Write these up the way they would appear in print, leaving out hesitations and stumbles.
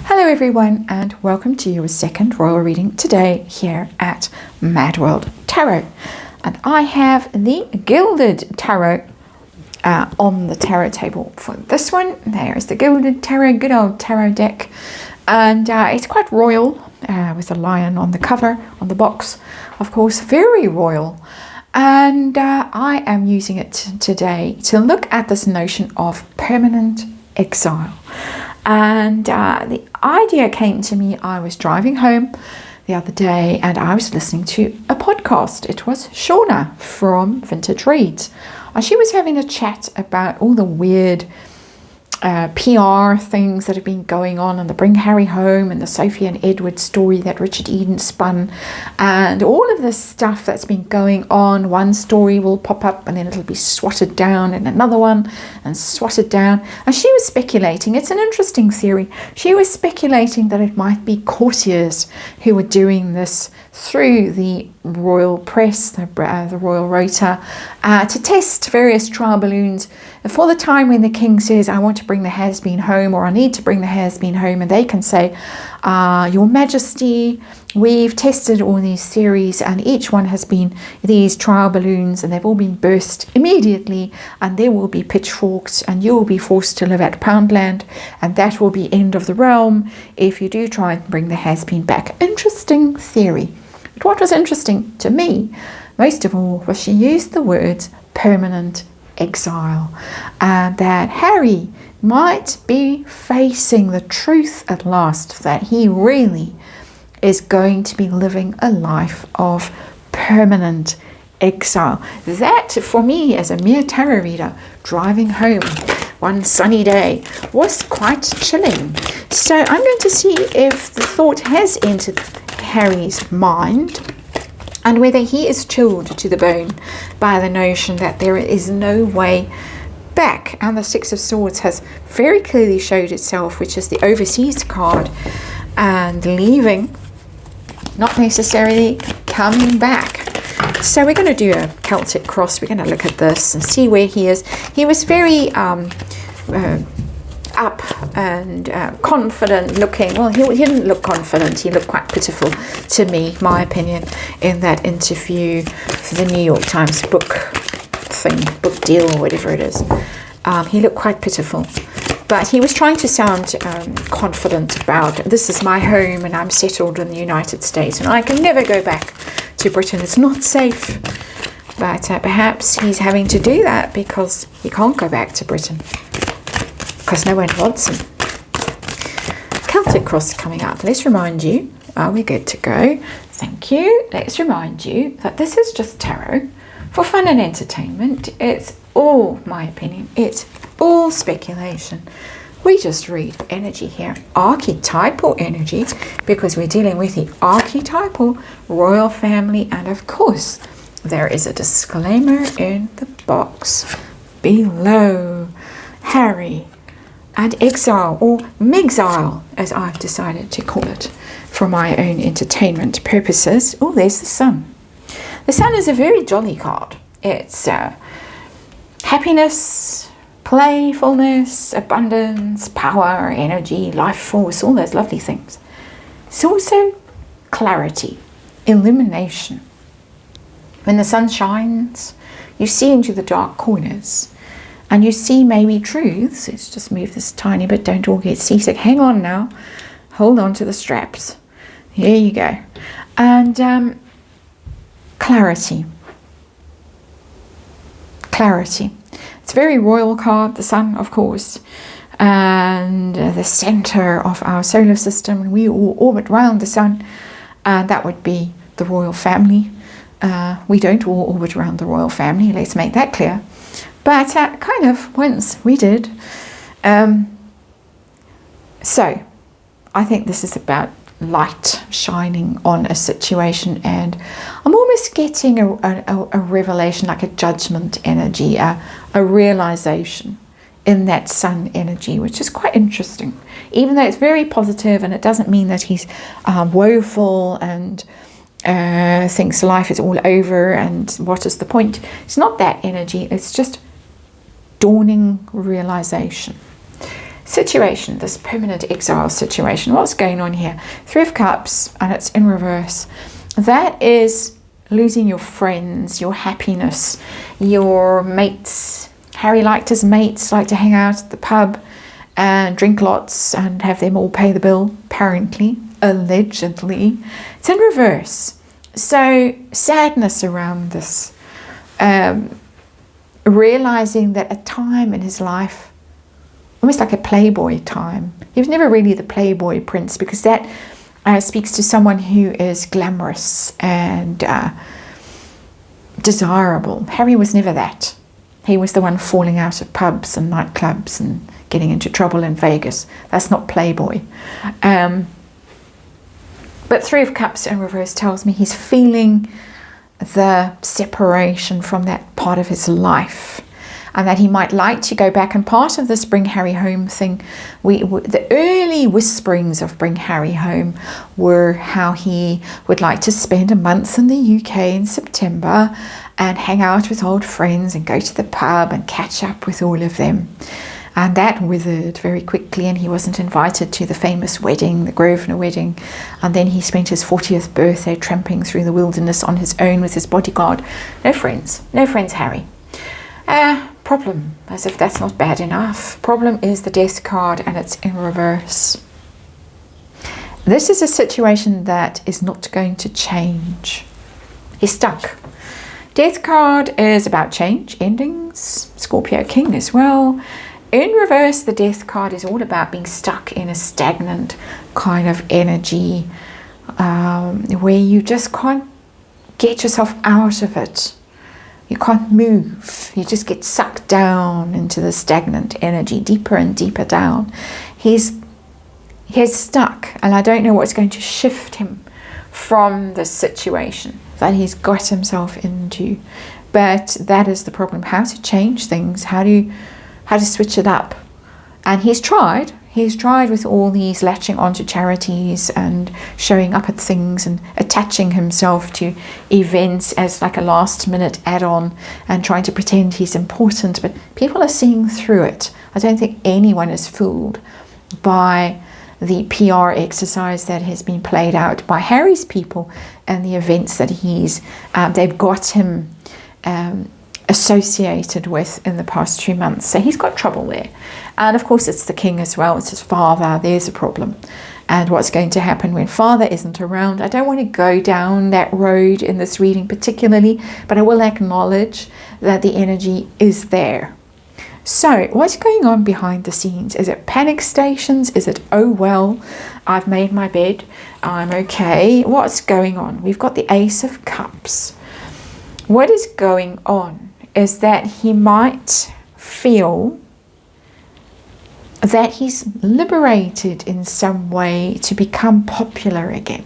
Hello everyone, and welcome to your second royal reading today here at MadWorldTarot. And I have the Gilded Tarot on the tarot table for this one. There's the Gilded Tarot, good old tarot deck. And it's quite royal, with a lion on the cover, on the box, of course, very royal. And I am using it today to look at this notion of permanent exile. And the idea came to me, I was driving home the other day and I was listening to a podcast. It was Shauna from Vintage Reads. And she was having a chat about all the weird PR things that have been going on, and the Bring Harry Home and the Sophie and Edward story that Richard Eden spun, and all of this stuff that's been going on. One story will pop up and then it'll be swatted down, and another one and swatted down. And she was speculating, it's an interesting theory, she was speculating that it might be courtiers who were doing this through the royal press, the royal rota, to test various trial balloons for the time when the king says, I want to bring the has-been home, or I need to bring the has-been home, and they can say, Your Majesty, we've tested all these theories and each one has been these trial balloons and they've all been burst immediately, and there will be pitchforks and you will be forced to live at Poundland, and that will be end of the realm if you do try and bring the has-been back. Interesting theory. But what was interesting to me, most of all, was she used the words permanent exile, and that Harry might be facing the truth at last, that he really is going to be living a life of permanent exile. That, for me, as a mere tarot reader, driving home one sunny day, was quite chilling. So I'm going to see if the thought has entered Harry's mind, and whether he is chilled to the bone by the notion that there is no way back. And the Six of Swords has very clearly showed itself, which is the overseas card, and leaving, not necessarily coming back. So we're going to do a Celtic cross. We're going to look at this and see where he is. He was very up and confident looking. Well, he didn't look confident, he looked quite pitiful to me, my opinion, in that interview for the New York Times book deal or whatever it is. He looked quite pitiful, but he was trying to sound confident about, this is my home and I'm settled in the United States and I can never go back to Britain, it's not safe. But perhaps he's having to do that because he can't go back to Britain, because no one wants him. Celtic cross coming up. Let's remind you, are we good to go? Thank you. Let's remind you that this is just tarot for fun and entertainment. It's all my opinion. It's all speculation. We just read energy here, archetypal energy, because we're dealing with the archetypal royal family. And of course, there is a disclaimer in the box below. Harry and exile, or megxile, as I've decided to call it for my own entertainment purposes. Oh, there's the sun. The sun is a very jolly card. It's happiness, playfulness, abundance, power, energy, life force, all those lovely things. It's also clarity, illumination. When the sun shines, you see into the dark corners, and you see maybe truths. Let's just move this tiny bit, don't all get seasick. Hang on now, hold on to the straps. Here you go. And clarity. It's a very royal card, the sun, of course, and the center of our solar system. We all orbit around the sun, and that would be the royal family. We don't all orbit around the royal family, let's make that clear. But kind of once we did. So I think this is about light shining on a situation, and I'm almost getting a revelation, like a judgment energy, a realization in that sun energy, which is quite interesting. Even though it's very positive, and it doesn't mean that he's woeful and thinks life is all over and what is the point. It's not that energy, it's just dawning realization. situation, this permanent exile situation. What's going on here? Three of Cups, and it's in reverse. That is losing your friends, your happiness, your mates. Harry liked his mates, liked to hang out at the pub and drink lots and have them all pay the bill, apparently, allegedly. It's in reverse. So sadness around this. Realizing that a time in his life, almost like a playboy time. He was never really the playboy prince, because that speaks to someone who is glamorous and desirable. Harry was never that. He was the one falling out of pubs and nightclubs and getting into trouble in Vegas. That's not playboy. But Three of Cups in reverse tells me he's feeling the separation from that part of his life, and that he might like to go back. And part of this Bring Harry Home thing, the early whisperings of Bring Harry Home were how he would like to spend a month in the UK in September and hang out with old friends and go to the pub and catch up with all of them. And that withered very quickly, and he wasn't invited to the famous wedding, the Grosvenor wedding. And then he spent his 40th birthday tramping through the wilderness on his own with his bodyguard. No friends, Harry. Problem, as if that's not bad enough. Problem is the Death card, and it's in reverse. This is a situation that is not going to change. He's stuck. Death card is about change, endings, Scorpio King as well. In reverse, the Death card is all about being stuck in a stagnant kind of energy where you just can't get yourself out of it. You can't move. You just get sucked down into the stagnant energy, deeper and deeper down. He's stuck, and I don't know what's going to shift him from this situation that he's got himself into. But that is the problem. How to change things, how to switch it up. And he's tried with all these latching onto charities and showing up at things and attaching himself to events as like a last minute add-on and trying to pretend he's important, but people are seeing through it. I don't think anyone is fooled by the PR exercise that has been played out by Harry's people and the events that they've got him associated with in the past 2 months. So he's got trouble there. And of course it's the king as well. It's his father. There's a problem. And what's going to happen when father isn't around? I don't want to go down that road in this reading particularly, but I will acknowledge that the energy is there. So what's going on behind the scenes? Is it panic stations? Is it, oh well, I've made my bed, I'm okay? What's going on? We've got the Ace of Cups. What is going on is that he might feel that he's liberated in some way to become popular again.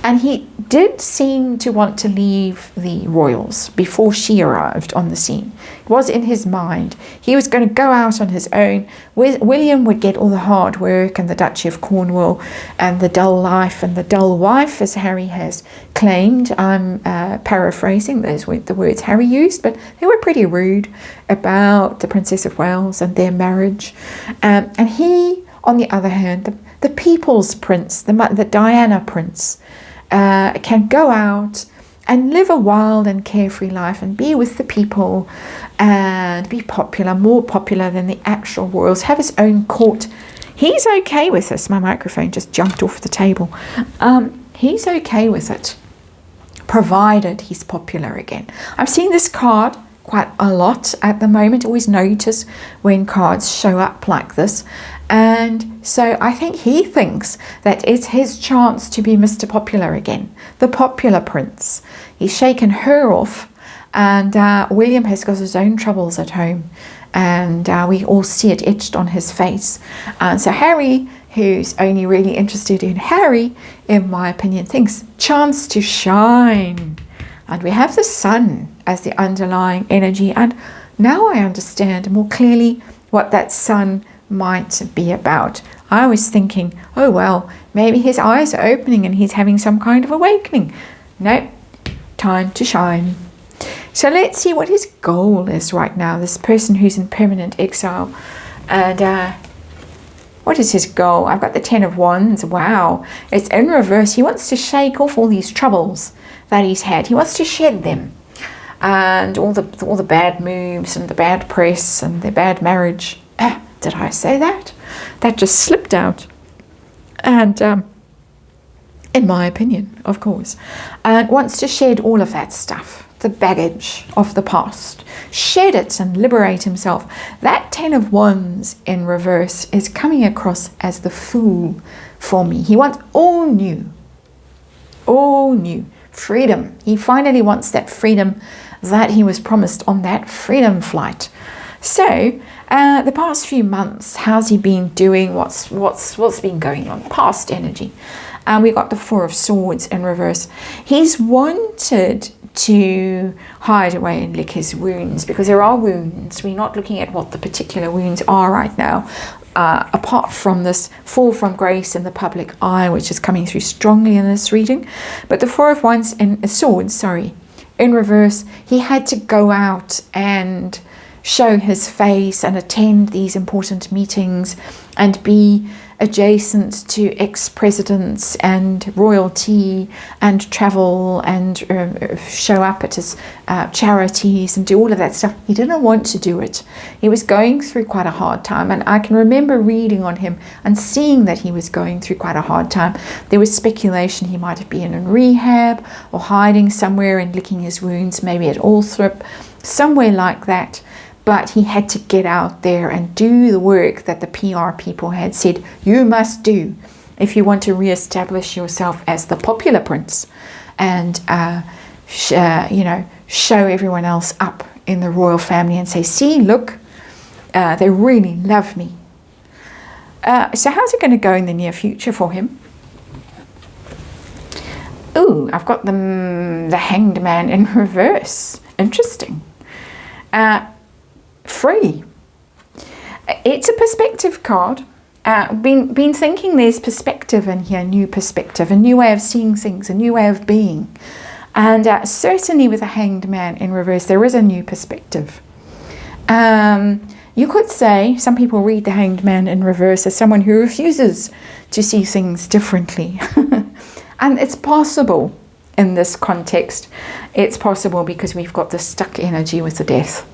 And he did seem to want to leave the royals before she arrived on the scene. It was in his mind. He was going to go out on his own. William would get all the hard work and the Duchy of Cornwall and the dull life and the dull wife, as Harry has claimed. I'm paraphrasing those were the words Harry used, but they were pretty rude about the Princess of Wales and their marriage. And he, on the other hand, the people's prince, the Diana prince, can go out and live a wild and carefree life and be with the people and be popular, more popular than the actual royals, have his own court. He's okay with this. My microphone just jumped off the table. He's okay with it, provided he's popular again. I'm seeing this card quite a lot at the moment. Always notice when cards show up like this. And so I think he thinks that it's his chance to be Mr. Popular again, the popular prince. He's shaken her off, and William has got his own troubles at home, and we all see it etched on his face. And so Harry, who's only really interested in Harry, in my opinion, thinks chance to shine. And we have the sun as the underlying energy, and now I understand more clearly what that sun might be about. I was thinking, oh well, maybe his eyes are opening and he's having some kind of awakening. Nope, time to shine. So let's see what his goal is right now, this person who's in permanent exile. And what is his goal? I've got the Ten of Wands. Wow. It's in reverse. He wants to shake off all these troubles that he's had. He wants to shed them. And all the bad moves and the bad press and the bad marriage. Did I say that? That just slipped out. And in my opinion, of course, and wants to shed all of that stuff, the baggage of the past, shed it and liberate himself. That Ten of Wands in reverse is coming across as the Fool for me. He wants all new freedom. He finally wants that freedom that he was promised on that freedom flight. So the past few months, how's he been doing? What's been going on? Past energy. We got the Four of Swords in reverse. He's wanted to hide away and lick his wounds, because there are wounds. We're not looking at what the particular wounds are right now, apart from this fall from grace in the public eye, which is coming through strongly in this reading. But the Four of Wands in Swords, in reverse, he had to go out and show his face and attend these important meetings and be adjacent to ex-presidents and royalty and travel and show up at his charities and do all of that stuff. He didn't want to do it. He was going through quite a hard time, and I can remember reading on him and seeing that he was going through quite a hard time. There was speculation he might have been in rehab or hiding somewhere and licking his wounds, maybe at Althorp, somewhere like that. But he had to get out there and do the work that the PR people had said you must do if you want to reestablish yourself as the popular prince and, show everyone else up in the royal family and say, see, look, they really love me. So how's it going to go in the near future for him? Ooh, I've got the Hanged Man in reverse. Interesting. Free. It's a perspective card. Been thinking there's perspective in here, new perspective, a new way of seeing things, a new way of being. And certainly with a Hanged Man in reverse, there is a new perspective. You could say, some people read the Hanged Man in reverse as someone who refuses to see things differently. And it's possible in this context. It's possible because we've got this stuck energy with the Death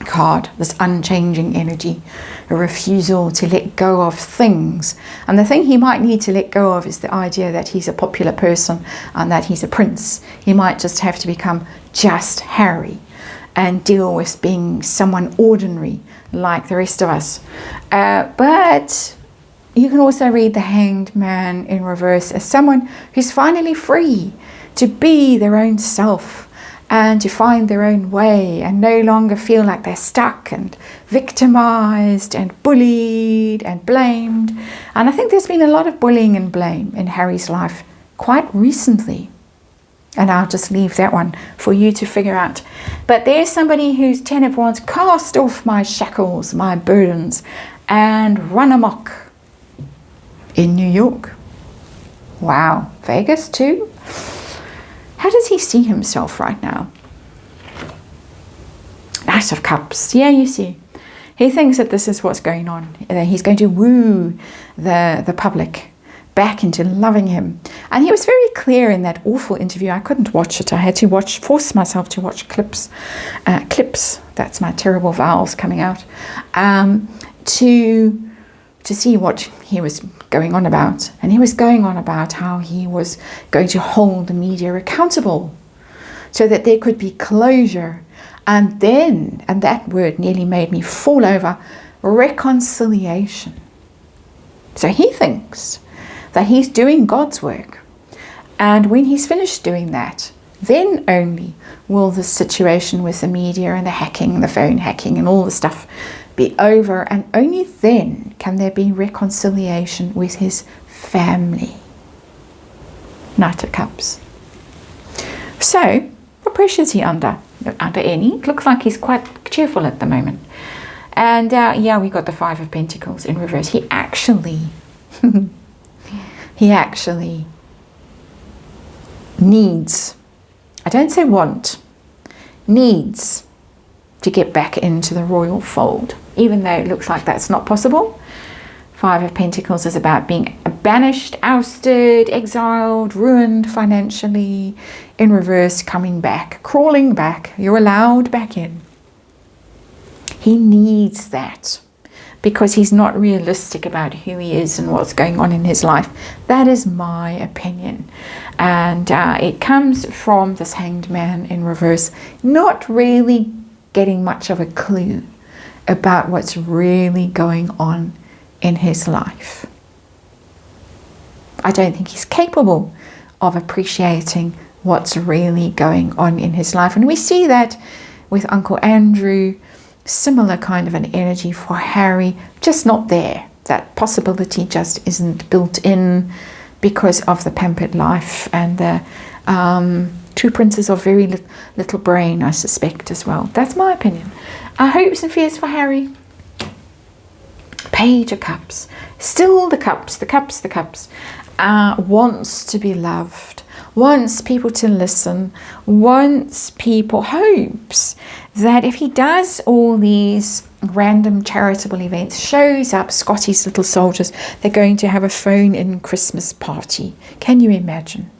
card, this unchanging energy, a refusal to let go of things. And the thing he might need to let go of is the idea that he's a popular person and that he's a prince. He might just have to become just Harry and deal with being someone ordinary like the rest of us. But you can also read the Hanged Man in reverse as someone who's finally free to be their own self and to find their own way and no longer feel like they're stuck and victimized and bullied and blamed. And I think there's been a lot of bullying and blame in Harry's life quite recently. And I'll just leave that one for you to figure out. But there's somebody who's Ten of Wands, cast off my shackles, my burdens, and run amok in New York. Wow, Vegas too? How does he see himself right now? Knight of Cups. Yeah, you see. He thinks that this is what's going on. He's going to woo the public back into loving him. And he was very clear in that awful interview. I couldn't watch it. I had to force myself to watch clips. That's my terrible vowels coming out. To see what he was going on about. And he was going on about how he was going to hold the media accountable so that there could be closure. And then, and that word nearly made me fall over, reconciliation. So he thinks that he's doing God's work. And when he's finished doing that, then only will the situation with the media and the hacking, the phone hacking and all the stuff be over, and only then can there be reconciliation with his family. Knight of Cups. So, what pressure is he under? Under any? It looks like he's quite cheerful at the moment. And yeah, we got the Five of Pentacles in reverse. He actually needs, I don't say want, needs to get back into the royal fold, even though it looks like that's not possible. Five of Pentacles is about being banished, ousted, exiled, ruined financially. In reverse, coming back, crawling back. You're allowed back in. He needs that because he's not realistic about who he is and what's going on in his life. That is my opinion. And it comes from this Hanged Man in reverse, not really getting much of a clue about what's really going on in his life. I don't think he's capable of appreciating what's really going on in his life. And we see that with Uncle Andrew, similar kind of an energy for Harry, just not there. That possibility just isn't built in because of the pampered life and the two princes of very little brain, I suspect, as well. That's my opinion. Hopes and fears for Harry. Page of Cups. Still the cups. Wants to be loved. Wants people to listen. Hopes that if he does all these random charitable events, shows up Scotty's Little Soldiers, they're going to have a phone-in Christmas party. Can you imagine?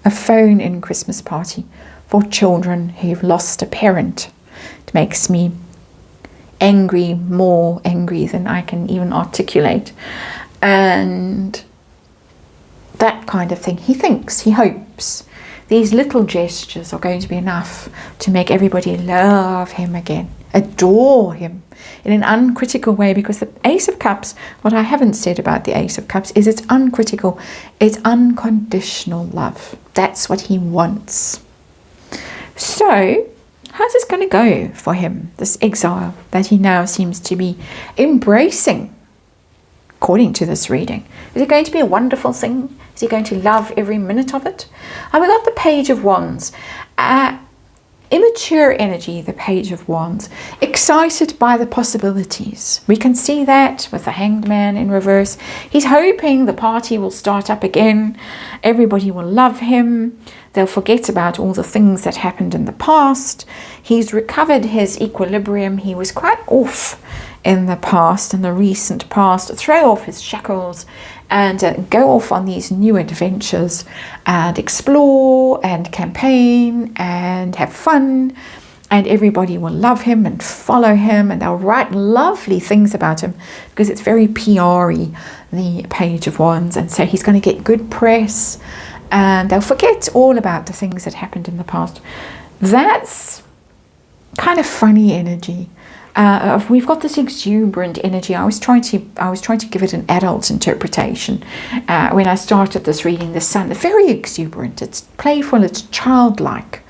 A phone-in Christmas party for children who've lost a parent. It makes me angry, more angry than I can even articulate. And that kind of thing. He hopes these little gestures are going to be enough to make everybody love him again, adore him in an uncritical way, because the Ace of Cups, what I haven't said about the Ace of Cups is it's uncritical, it's unconditional love. That's what he wants. So how's this going to go for him, this exile that he now seems to be embracing, according to this reading? Is it going to be a wonderful thing? Is he going to love every minute of it? And we got the Page of Wands. Immature energy, the Page of Wands. Excited by the possibilities. We can see that with the Hanged Man in reverse. He's hoping the party will start up again. Everybody will love him. They'll forget about all the things that happened in the past. He's recovered his equilibrium. He was quite off in the past, in the recent past. Throw off his shackles and go off on these new adventures and explore and campaign and have fun, and everybody will love him and follow him, and they'll write lovely things about him because it's very PR-y, the Page of Wands, and so he's going to get good press, and they'll forget all about the things that happened in the past. That's kind of funny energy. We've got this exuberant energy. I was trying to give it an adult interpretation when I started this reading. The Sun, very exuberant. It's playful. It's childlike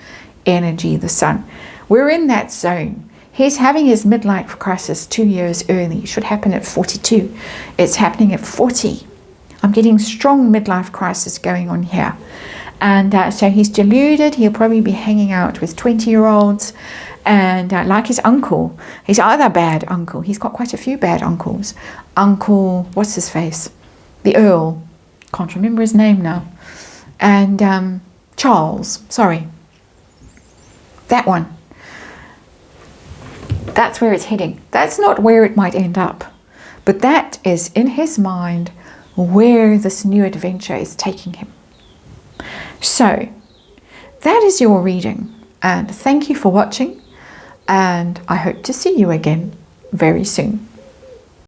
energy. The Sun. We're in that zone. He's having his midlife crisis 2 years early. It should happen at 42. It's happening at 40. I'm getting strong midlife crisis going on here, and so he's deluded. He'll probably be hanging out with 20-year-olds. And like his uncle, his other bad uncle, he's got quite a few bad uncles. Uncle, what's his face? The Earl, can't remember his name now. And Charles, sorry. That one. That's where it's heading. That's not where it might end up. But that is in his mind where this new adventure is taking him. So, that is your reading. And thank you for watching. And I hope to see you again very soon.